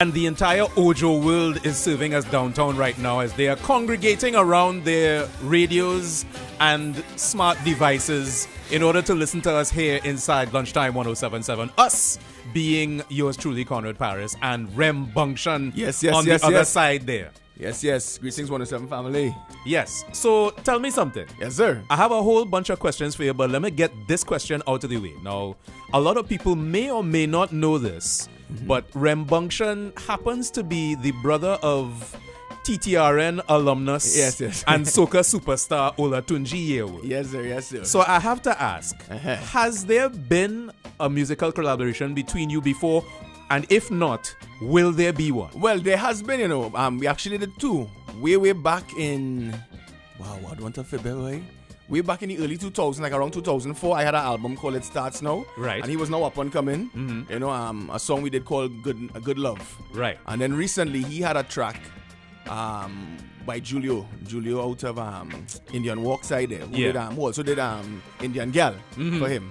And the entire Ojo world is serving as downtown right now as they are congregating around their radios and smart devices in order to listen to us here inside Lunchtime 107.7. Us being yours truly, Conrad Parris, and RemBunction on the other side there. Yes. Greetings, 107 family. Yes. So tell me something. Yes, sir. I have a whole bunch of questions for you, but let me get this question out of the way. Now, a lot of people may or may not know this, but RemBunction happens to be the brother of TTRN alumnus and soca superstar Olatunji Yewo. Yes, sir. So I have to ask, has there been a musical collaboration between you before? And if not, will there be one? Well, there has been, we actually did two. Way back in, what month of February? Way back in the early 2000s, like around 2004, I had an album called It Starts Now. Right. And he was now up and coming. A song we did called Good Love. Right. And then recently, he had a track by Julio out of Indian Walk side there, who also did Indian Gal for him,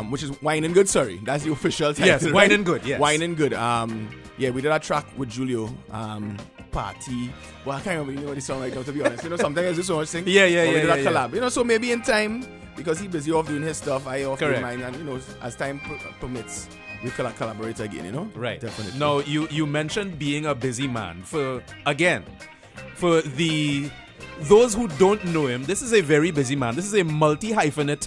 which is Wine and Good. Sorry, that's the official title. Yes, Wine and Good. Yes, Wine and Good. We did a track with Julio. Party. Well, I can't remember what it sounds like now, to be honest. Sometimes I just so much thing. We did a collab. So maybe in time, because he's busy off doing his stuff, I off doing mine, and as time permits, we can collaborate again. Right. Definitely. Now, you mentioned being a busy man. For those who don't know him, this is a very busy man. This is a multi-hyphenate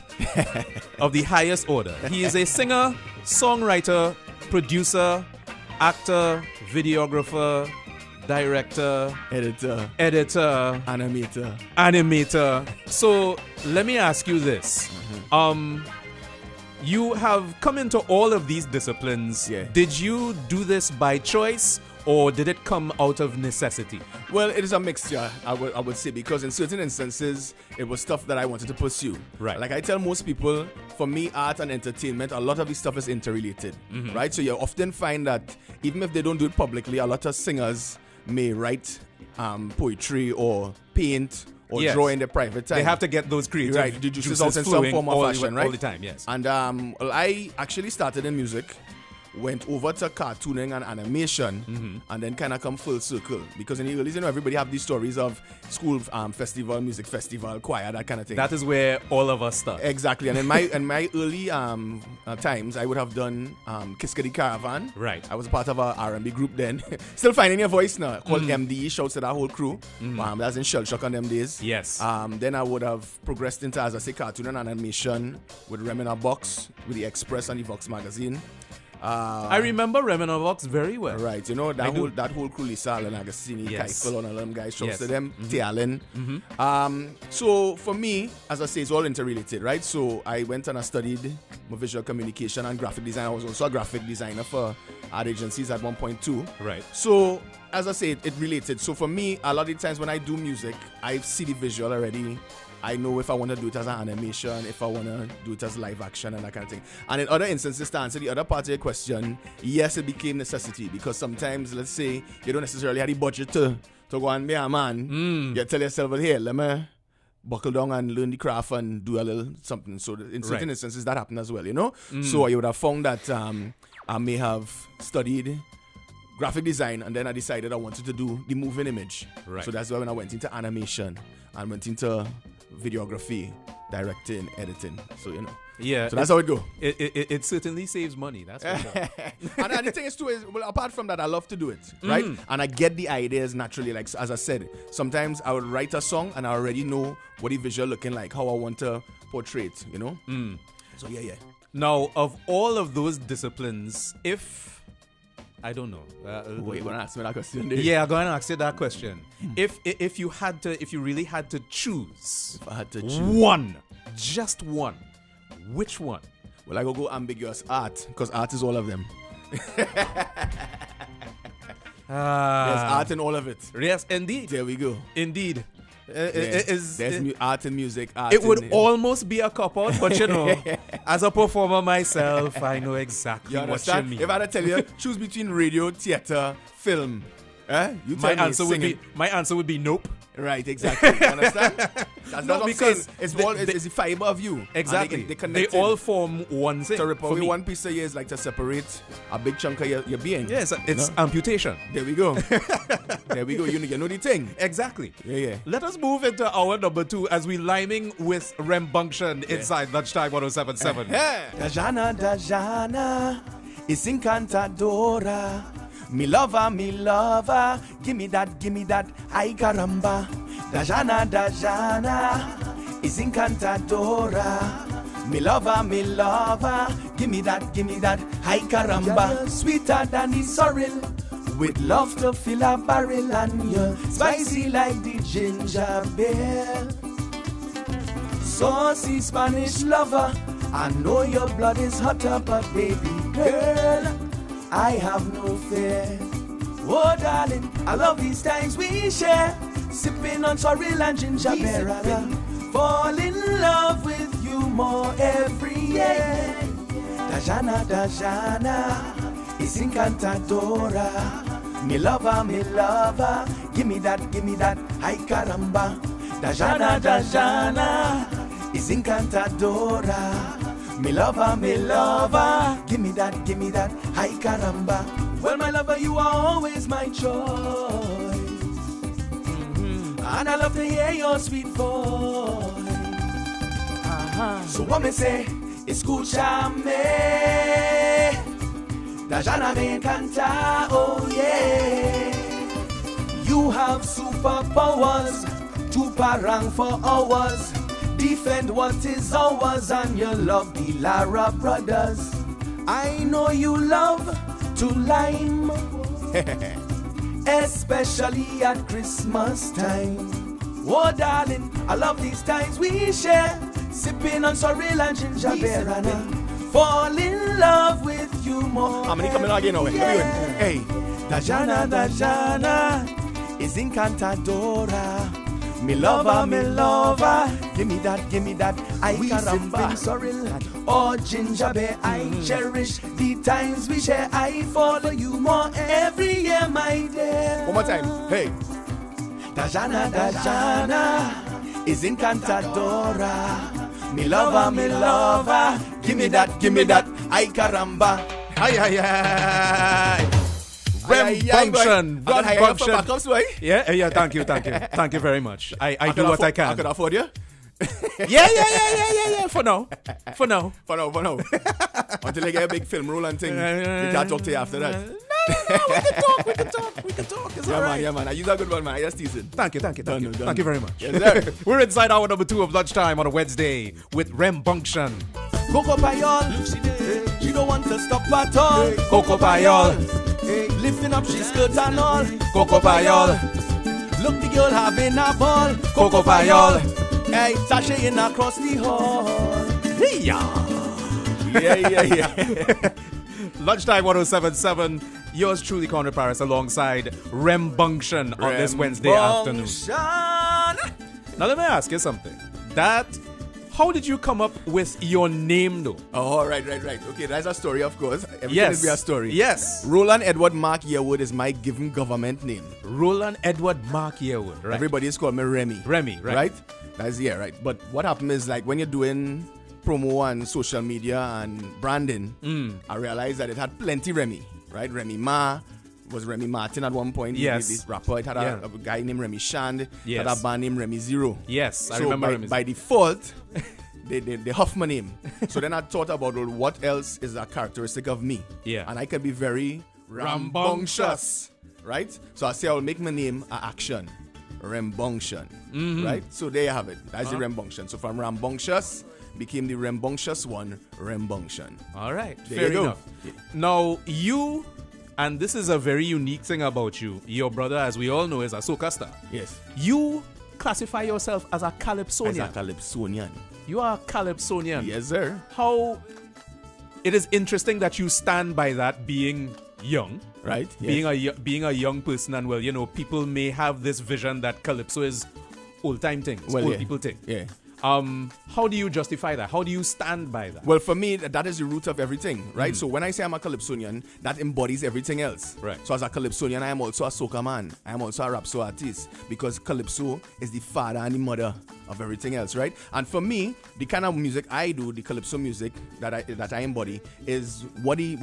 of the highest order. He is a singer, songwriter, producer, actor, videographer, director, editor, animator. So let me ask you this. You have come into all of these disciplines. Yeah. Did you do this by choice, or did it come out of necessity? Well, it is a mixture, I would say, because in certain instances, it was stuff that I wanted to pursue. Right. Like I tell most people, for me, art and entertainment, a lot of this stuff is interrelated, right? So you often find that even if they don't do it publicly, a lot of singers may write poetry or paint or draw in their private time. They have to get those creative juices out in some form of fashion, right? All the time, yes. And I actually started in music, went over to cartooning and animation, and then kind of come full circle. Because in the early days, everybody have these stories of school festival, music festival, choir, that kind of thing. That is where all of us start. Exactly. And in my early times, I would have done Kiskadi Caravan. Right. I was part of a R&B group then. Still finding your voice now. Called MDE. Shouts to that whole crew. That's in Shell Shock on them days. Yes. Then I would have progressed into, as I say, cartoon and animation with Rem in a Box, with the Express and the Vox magazine. I remember Remina Vox very well. Right, that whole crew, Lisa, Alan Agostini, Kaifel, and all them guys, shouts to them, Tialen. So for me, as I say, it's all interrelated, right? So I went and I studied visual communication and graphic design. I was also a graphic designer for ad agencies at one point too. Right. So as I say, it related. So for me, a lot of the times when I do music, I see the visual already. I know if I want to do it as an animation, if I want to do it as live action and that kind of thing. And in other instances, to answer the other part of your question, yes, it became necessity, because sometimes, let's say, you don't necessarily have the budget to go and be a man. You tell yourself, well, here, let me buckle down and learn the craft and do a little something. So in certain instances, that happened as well, So I would have found that I may have studied graphic design, and then I decided I wanted to do the moving image. Right. So that's why when I went into animation and went into videography, directing, editing. So yeah. So that's how it go. It certainly saves money. That's for sure. And the thing is too is, well, apart from that, I love to do it, right? And I get the ideas naturally. Like as I said, sometimes I would write a song and I already know what the visual looking like, how I want to portray it. So yeah. Now, of all of those disciplines, I don't know. Wait, you're gonna ask me that question? Yeah, I'm going to ask you that question. If you really had to choose, if I had to choose one, just one, which one? Well, I go ambiguous art, because art is all of them. There's art in all of it. Yes, indeed. There we go. Indeed. There's art and music. It would almost be a cop-out, but as a performer myself, I know exactly what you mean. If I had to tell you, choose between radio, theater, film, you tell my answer would be nope. Right, exactly. You understand? That's No, what I'm because saying. It's the fiber of you. Exactly. And they they connect all form one thing. to rip for away me. one piece of you is like to separate a big chunk of your being. Yes, it's amputation. There we go. There we go. You know the thing. Exactly. Yeah. Let us move into our number 2 as we liming with RemBunction inside Lunchtime 107.7. Dajana, is encantadora. Me lover, give me that, ay caramba. Dajana, is encantadora. Me lover, give me that, ay caramba. Sweeter than the sorrel, with love to fill a barrel, and you're spicy like the ginger beer. Saucy Spanish lover, I know your blood is hotter, but baby girl, I have no fear. Oh darling, I love these times we share, sipping on sorrel and ginger beer, and I fall in love with you more every year. Dajana, is encantadora. Me lover, give me that, ay caramba. Dajana, is encantadora. Me lover, give me that, ay caramba. Well, my lover, you are always my choice. And I love to hear your sweet voice. So what me say, escúchame. Dajana me encanta, oh yeah. You have superpowers, to parang for hours. Defend what is ours, and you love the Lara brothers. I know you love to lime, especially at Christmas time. Oh darling, I love these times we share, sipping on sorrel and ginger beer, and I fall in love with you more. How many coming again now? Hey, Dajana, is encantadora. Me lover, give me that, I caramba. Sorrel or ginger beer, I cherish the times we share. I follow you more every year, my dear. One more time, hey. Dajana, is encantadora. Me lover, give me that, I caramba. Ay. RemBunction. Yeah, Thank you very much. I do what I can. I could afford you. Yeah. For now. Until I get a big film roll and thing, we can talk to you after that. No, we can talk. It's all right. Yeah, man. You are a good one, man. I just teasing. Thank you. Done. Thank you very much. Yes, sir. We're inside hour number 2 of Lunchtime on a Wednesday with RemBunction. Coco Payol, she don't want to stop at all. Coco Payol. Lifting up she's skirt and all. Coco Payol. Look, the girl having a ball. Coco Payol. Hey, sashaying across the hall. Yeah. Lunchtime 107.7. Yours truly, Conrad Parris, alongside RemBunction on this Wednesday afternoon. Now let me ask you something. How did you come up with your name, though? Oh, right. Okay, that's a story, of course. Everything Yes. is a story. Yes. Roland Edward Mark Yearwood is my given government name. Roland Edward Mark Yearwood, right? Everybody's called me Remy. Remy, right? That's right. But what happened is, like, when you're doing promo on social media and branding, I realized that it had plenty Remy, right? Remy Ma was Remy Martin at one point. Yes. This rapper. It had a guy named Remy Shand. Yes. It had a band named Remy Zero. Yes, I So remember by, Remy. by default, they huff my name. So then I thought about, well, what else is a characteristic of me? Yeah. And I can be very rambunctious, right? So I say I'll make my name an action. RemBunction, right? So there you have it. That's the RemBunction. So from rambunctious became the rambunctious one, RemBunction. All right, There fair you go. enough. Now, you, and this is a very unique thing about you, your brother, as we all know, is a soca star. Yes. You classify yourself as a calypsonian. As a calypsonian. You are a calypsonian. Yes, sir. How it is interesting that you stand by that, being young, Right? Yes. being a young person, and well, you know, people may have this vision that calypso is old time thing, it's Well, old yeah. people thing. Yeah. How do you justify that? How do you stand by that? Well, for me, that is the root of everything, right? So when I say I'm a Calypsonian, that embodies everything else. Right. So as a Calypsonian, I am also a soca man. I am also a rap artist because Calypso is the father and the mother of everything else, right? And for me, the kind of music I do, the Calypso music that I embody, is what the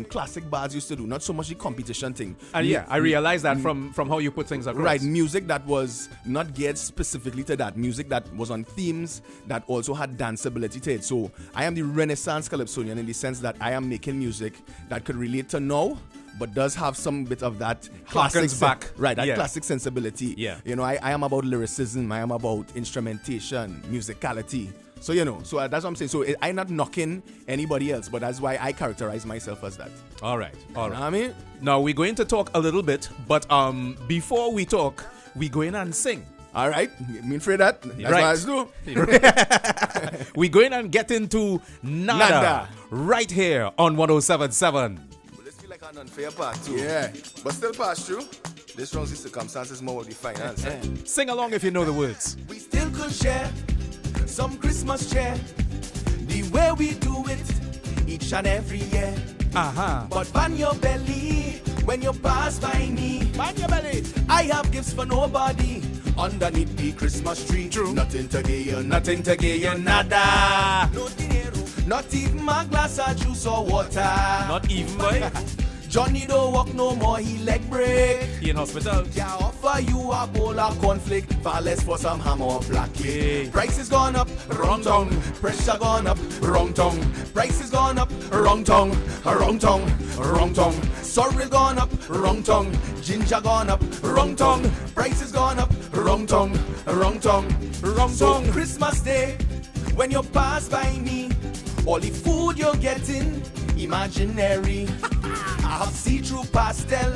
classic bars used to do, not so much the competition thing. And I realize that from how you put things across. Right, music that was not geared specifically to that, music that was on themes that also had danceability to it. So I am the Renaissance Calypsonian in the sense that I am making music that could relate to now, but does have some bit of that classic back. Right, that classic sensibility. Yeah. You know, I am about lyricism, I am about instrumentation, musicality. So, you know, so that's what I'm saying. So I'm not knocking anybody else, but that's why I characterize myself as that. All right. You know what I mean? Now, we're going to talk a little bit, but before we talk, we go in and sing. All right. Me afraid that. That's Right. what I do. We go in and get into Nada right here on 107.7. Let's feel like an unfair part too. Yeah. But still pass through. This round's the circumstances more of the finance. Sing along if you know the words. We still could share some Christmas cheer. The way we do it each and every year. But ban your belly when you pass by me. Man your belly. I have gifts for nobody underneath the Christmas tree. True. Nothing to give you, nothing to give you, nada. No dinero, not even a glass of juice or water. Not even, boy. Johnny don't walk no more, he leg break. He in hospital. Yeah, offer you a bowl of cornflake, far less for some ham or black cake. Yeah. Prices gone up, wrong tongue. Pressure gone up, wrong tongue. Prices gone up, wrong tongue, wrong tongue, wrong tongue. Sorrel gone up, wrong tongue. Ginger gone up, wrong tongue. Prices gone up, wrong tongue, wrong tongue, wrong tongue. So Christmas Day, when you pass by me, all the food you're getting, imaginary. I have see-through pastel,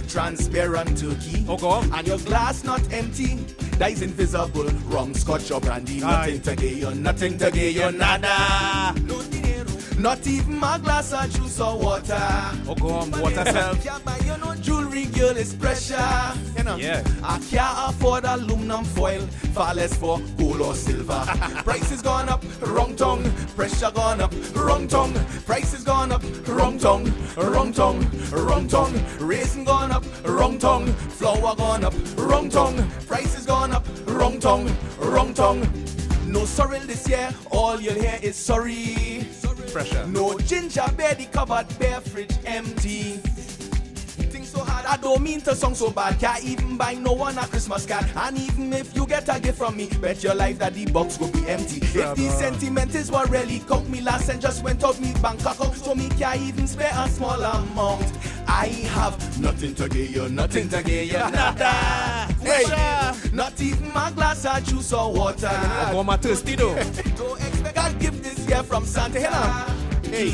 transparent turkey. Oh, go on. And your glass not empty, that is invisible. Rum, scotch or brandy, nothing to give you, nothing to give you, nada. No dinero, not even a glass of juice or water. Oh, go on, water self. Yeah, but you know jewelry, girl, is pressure. You know, Yeah. I can't afford aluminum foil, far less for gold or silver. Prices gone up, wrong tongue. Pressure gone up, wrong tongue. Prices gone up, wrong tongue, wrong tongue, wrong tongue. Raisin gone up, wrong tongue. Flour gone up, wrong tongue. Prices gone up, wrong tongue, wrong tongue. No sorrel this year, all you'll hear is sorry. Pressure. No ginger beer, the cupboard bare, fridge empty. Things so hard, I don't mean to sound so bad. Can't even buy no one a Christmas card. And even if you get a gift from me, bet your life that the box will be empty. If the sentiment is what really count, me last and just went out me bank account, so me can't even spare a small amount. I have nothing to give you, nothing to give you, nada. Hey, not even a glass of juice or water. Oh, go on, my thirsty though. Don't expect a gift this year from Santa. Hey,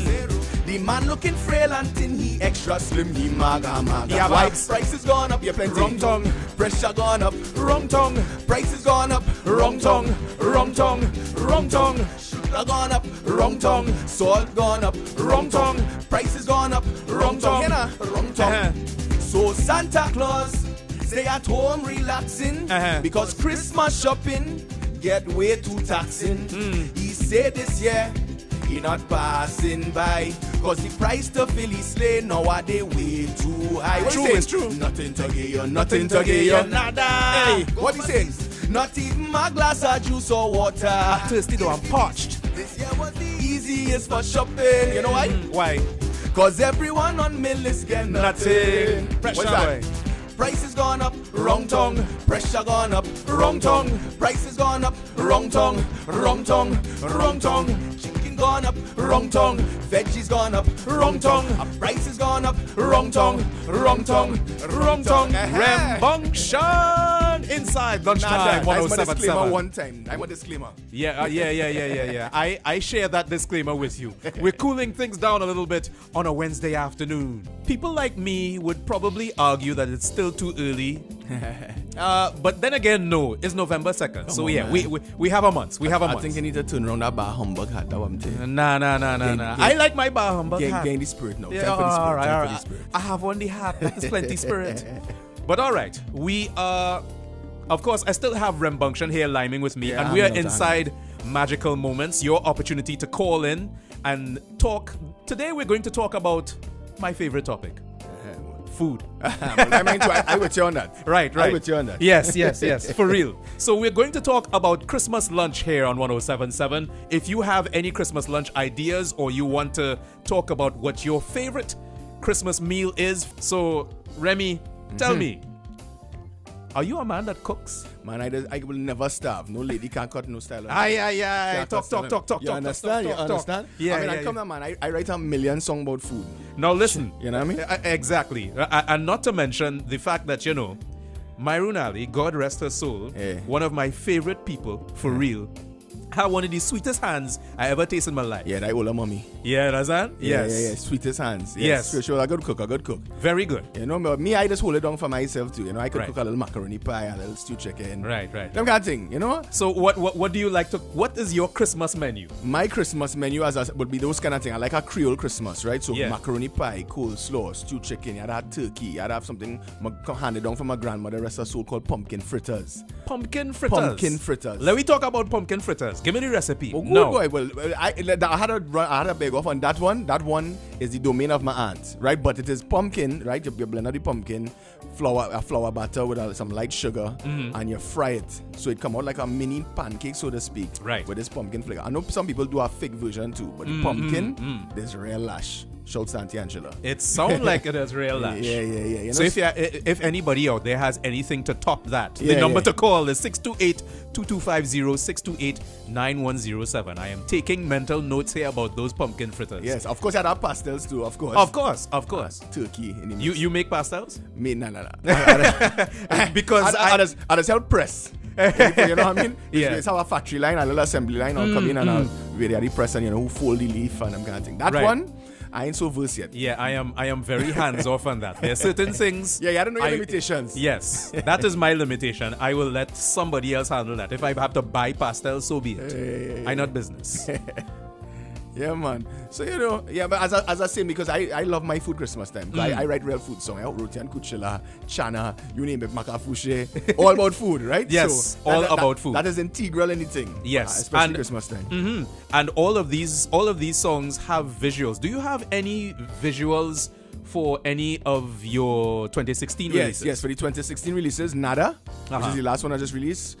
the man looking frail and thin, he extra slim, he maga. Yeah, Why? Babs. Prices gone up, Yeah, plenty. wrong tongue. Pressure gone up, wrong tongue. Prices gone up, wrong tongue, wrong tongue, wrong tongue. Sugar gone up, wrong tongue. Salt gone up, wrong tongue. Prices gone up, wrong tongue, wrong tongue. So Santa Claus, stay at home relaxing, because Christmas shopping get way too taxing. He said this year he not passing by, cause the price to fill his sleigh nowadays way too high. What True, he say? it's true. Nothing to give you, nothing to give you, nada. Hey, What he says? Not even a glass of juice or water. Thirsty though, I'm parched. This year was the easiest for shopping. You know why? Why? Cause everyone on my list get nothing. Pressure. What's that? Prices gone up, wrong tongue. Pressure gone up, wrong tongue. Prices gone up, wrong tongue, wrong tongue, wrong tongue. Chicken gone up, wrong tongue. Veggies gone up, wrong tongue. Prices gone up, wrong tongue, wrong tongue, wrong tongue. RemBunction inside Lunchtime I'm a disclaimer 107.7. one time. I'm a disclaimer. Yeah. I share that disclaimer with you. We're cooling things down a little bit on a Wednesday afternoon. People like me would probably argue that it's still too early. But then again, no, it's November 2nd. So on, yeah, man. we have a month. We have a I month. think you need to turn around that bar humbug hat. That's what I'm saying. Nah. I like my bar humbug hat. Gain the spirit now. Yeah, Time for the spirit. all Time right. for the spirit. I have on the hat. That is plenty spirit. But all right, we of course, I still have RemBunction here liming with me, Yeah, and we are I'm not inside magical moments, your opportunity to call in and talk. Today we're going to talk about my favorite topic. Food. I with you on that. Right. I with you on that. Yes, for real. So we're going to talk about Christmas lunch here on 107.7. If you have any Christmas lunch ideas or you want to talk about what your favorite Christmas meal is. So, Remy, tell me, are you a man that cooks? Man, I will never starve. No lady can cut no style. Talk. You understand? Yeah, I come here, man. I write a million songs about food. Now listen. You know what I mean? Exactly. And not to mention the fact that, Myroon Ali, God rest her soul, one of my favorite people, for real, had one of the sweetest hands I ever tasted in my life. Yeah, that older mommy. Yeah, understand? Yes. Yeah. Sweetest hands. Yes. For sure, a good cook. Very good. But me, I just hold it down for myself too. I could cook a little macaroni pie, a little stew chicken. Right. That kind of thing, So what do you like to, what is your Christmas menu? My Christmas menu would be those kind of things. I like a Creole Christmas, right? So macaroni pie, coleslaw, stew chicken, I'd have turkey, I'd have something handed down from my grandmother, rest of soul, called pumpkin fritters. Pumpkin fritters. Let me talk about pumpkin fritters. Give me the recipe. Oh, no. Well, I had a beg off on that one. That one is the domain of my aunt, right? But it is pumpkin, right? You blend out the pumpkin, flour batter with some light sugar, and you fry it. So it come out like a mini pancake, so to speak, right? With this pumpkin flavor. I know some people do a fig version too, but the pumpkin, there's real lash. Shouts to Auntie Angela. It sounds like it is real lash. Yeah. So if anybody out there has anything to top that, the number to call is 628-2250, 628-9107. I am taking mental notes here about those pumpkin fritters. Yes, of course I have pastels too, of course. Of course. Turkey. In the mix. You make pastels? Me, no. Because I just help press. You know what I mean? Yeah. It's our factory line, a little assembly line. I'll come in and I'll really the press and who fold the leaf and I'm kind of thing. That one, I ain't so versed yet. Yeah, I am very hands off on that. There are certain things. Yeah, I don't know your limitations. Yes, that is my limitation. I will let somebody else handle that. If I have to buy pastels, so be it. I not business. Yeah, man. So, but as I say, because I love my food Christmas time. I write real food songs. Roti and kuchela, chana, you name it, makafushe. All about food, right? Yes, so about food. That is integral in the thing. Yes. Especially Christmas time. And all of these songs have visuals. Do you have any visuals for any of your 2016 releases? Yes, for the 2016 releases, Nada, which is the last one I just released.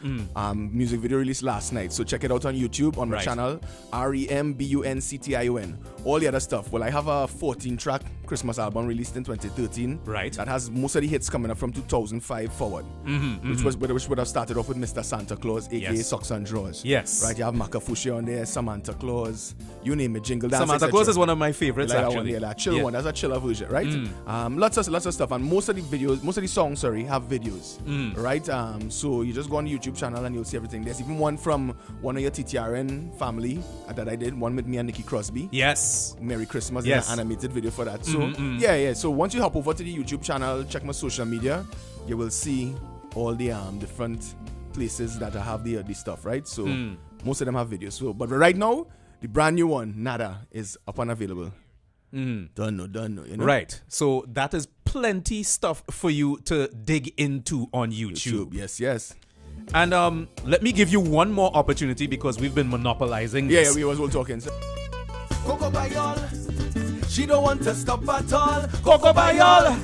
Music video released last night. So check it out on YouTube on my channel, RemBunction. All the other stuff. Well, I have a 14-track Christmas album released in 2013. Right. That has most of the hits coming up from 2005 forward. Which would have started off with Mr. Santa Claus, aka Socks and Drawers. Yes. Right, you have Makafushe on there, Samantha Claus, you name it, Jingle Dance. Samantha Claus is one of my favorites, actually. That chill one. That's a chiller version, right? Lots of stuff, and most of the songs, have videos, right? So you just go on the YouTube channel and you'll see everything. There's even one from one of your TTRN family that I did, one with me and Nikki Crosby. Yes. Merry Christmas, an animated video for that. So so once you hop over to the YouTube channel, check my social media, you will see all the different places that I have the stuff, right? So most of them have videos. So, but right now, the brand new one, Nada, is up and available. Don't know. Right. So that is plenty stuff for you to dig into on YouTube. Yes. And let me give you one more opportunity because we've been monopolizing this. Yeah, we was all talking. So. Coco Bayol, she don't want to stop at all. Coco Bayol,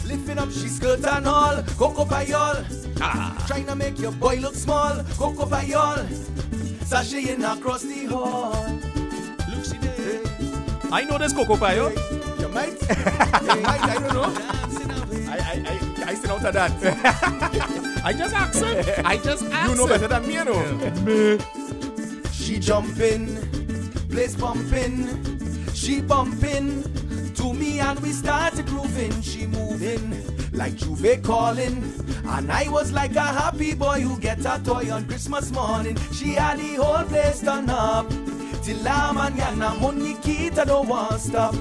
lifting up she skirt and all. Coco Bayol, trying to make your boy look small. Coco Bayol, sashaying across the hall. Look, she did. I know this Coco Payo. You might. I don't know. I still out of that. I just asked him. You know better than me, you know. She jumping, place pumping, she bumping to me and we started grooving. She moving like Juve calling, and I was like a happy boy who get a toy on Christmas morning. She had the whole place done up. Till la mañana, Moniquita don't want stop.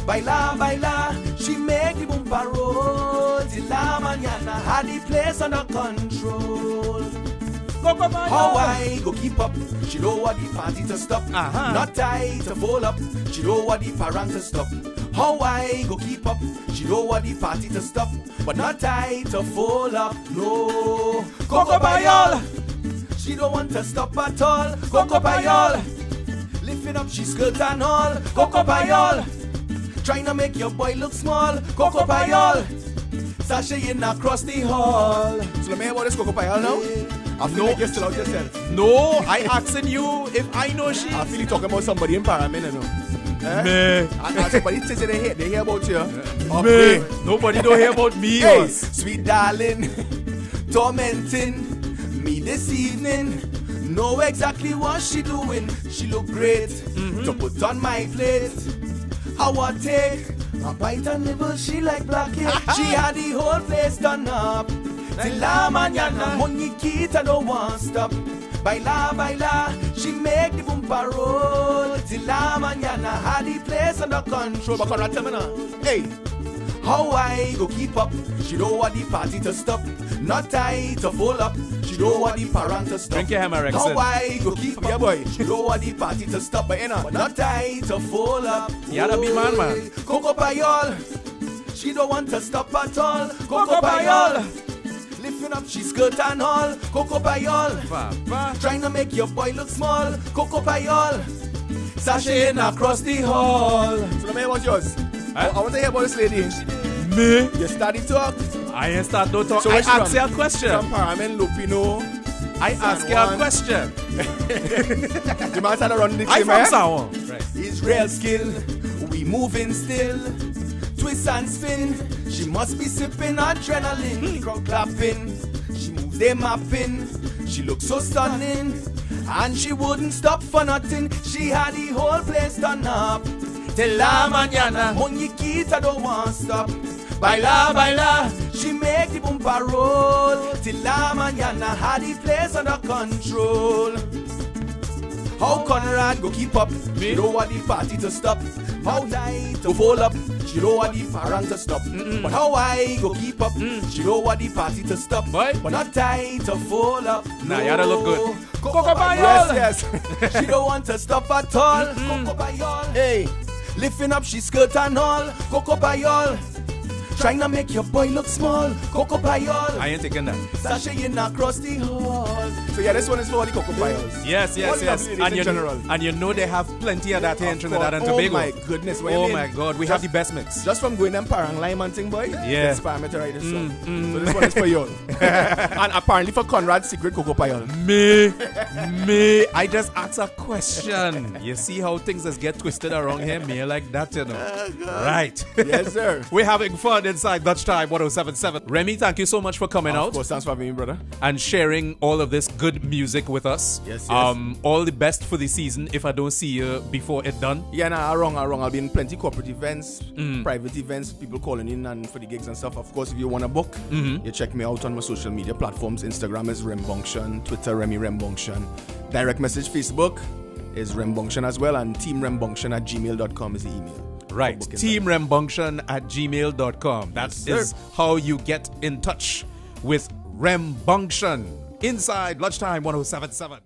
Baila, baila, she make the boompa roll. Till la mañana, had the place under control. How I go keep up? She know what the party to stop. Not tight to fold up. She know what the parent to stop. How I go keep up? She know what the party to stop, but not tight to fold up. No, Coco Bayol. She don't want to stop at all. Coco Payol. Lifting up she skirt and all. Coco Payol. Trying to make your boy look small. Coco Payol. Sashaying across the hall. So let me hear about this Coco Payol now. I feel like you're still out yourself. No, I asking you if I know she. I feel you talking about somebody in Paramin, you know. Me. And somebody says they hear about you. Me. Nobody don't hear about me. Hey, us. sweet darling, tormenting me this evening. Know exactly what she doing. She look great to put on my plate. How I take a bite and nibble, she like black hair. She had the whole place done up. Till la mañana, Moniquita don't want stop. Baila, baila, she make the bumper roll. Till la mañana, had the place under control. But Conrad, tell me now. Hey, how I go keep up? She don't want the party to stop. Not I to fold up. She don't want the parent to stop. Drink your hammer, Rexon. How I go keep up? yeah, boy. She don't want the party to stop. But you know, Not I to fold up. You gotta be man. Coco Payol. She don't want to stop at all. Coco Payol. Lifting up she skirt and all. Coco Payol. Trying to make your boy look small. Coco Payol. Sashaying across the hall. So let me hear what's yours. I want to hear about this lady. Me? You started talk. I ain't start no talk. So I where she ask you from? a question. From Paramin, Lupino. I ask you a question. The man started running the I team, from eh? Sawan. Right. Israel skill, we moving still. Twist and spin, she must be sipping adrenaline. Crowd clapping, she moves they mapping. She looks so stunning, and she wouldn't stop for nothing. She had the whole place done up. Till la mañana, Moniquita don't want stop. Baila, baila, she make the bumper roll. Till la mañana, had the place under control. How Conrad go keep up? She don't want the party to stop. How I to fold up? She don't want the parent to stop. But how I go keep up? She don't want the party to stop. Boy. But not I to fold up. Nah, you gotta look good. Coco Payol. Yes. She don't want to stop at all. Coco Payol. Hey, Lifting up she skirt and all. Coco Payol. Trying to make your boy look small. Coco Payol. I ain't taking that. Sashaying across the hall. so yeah, this one is for all the Coco Payos. Yes, All the ladies in general. And you know they have plenty of that here in Trinidad and Oh Tobago. my goodness. What you Oh mean? my God, we have the best mix. Just from going them parang lime and thing, boy. Yeah. Inspire me to write this song. So this one is for you. And apparently for Conrad's secret Coco Payol. Me, I just asked a question. You see how things just get twisted around here, me like that, you know. Right. Yes, sir. We're having fun inside Lunchtime 1077. Remy, thank you so much for coming Of out course, thanks for having me, brother. and sharing all of this good music with us. Yes. All the best for the season if I don't see you before it done. Yeah, nah, wrong. I'll be in plenty corporate events, private events, people calling in and for the gigs and stuff. Of course, if you want to book, you check me out on my social media platforms. Instagram is RemBunction, Twitter Remy RemBunction, direct message Facebook is RemBunction as well, and teamrembunction@gmail.com is the email. Right. Teamrembunction@gmail.com. That is how you get in touch with RemBunction inside Lunchtime 1077.